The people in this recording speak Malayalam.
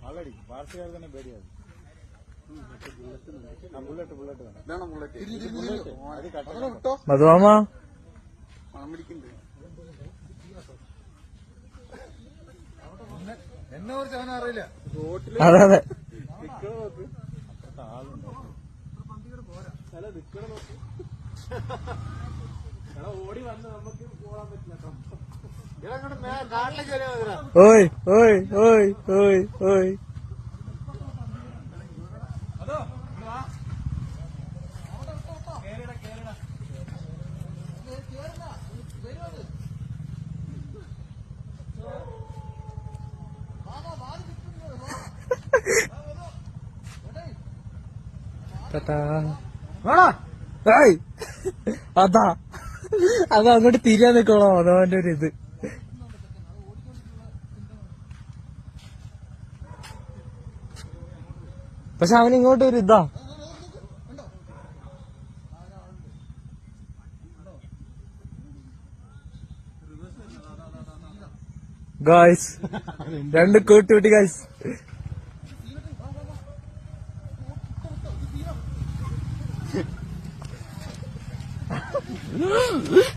ആളടി വാർത്തകാർ തന്നെ പേടിയാത്. മധുമാമ എന്നെ കുറിച്ച് അവനെ അറിയില്ല. അതെ അതെ ആളുണ്ടോ ഓടി വന്ന് നമുക്ക് പോകാൻ പറ്റില്ല. കാട്ടിലേക്ക് വരാ. ഓയ് ഓയ് ഓയ് ഓയ് ഓയ് അതാ അങ്ങോട്ട് തിരിയാൻ നിക്കണോ അതവന്റെ ഒരു ഇത്. പക്ഷെ അവൻ ഇങ്ങോട്ട് ഒരു ഇതാ. ഗായ്സ് രണ്ട് കൂട്ടി ഗായ്സ്.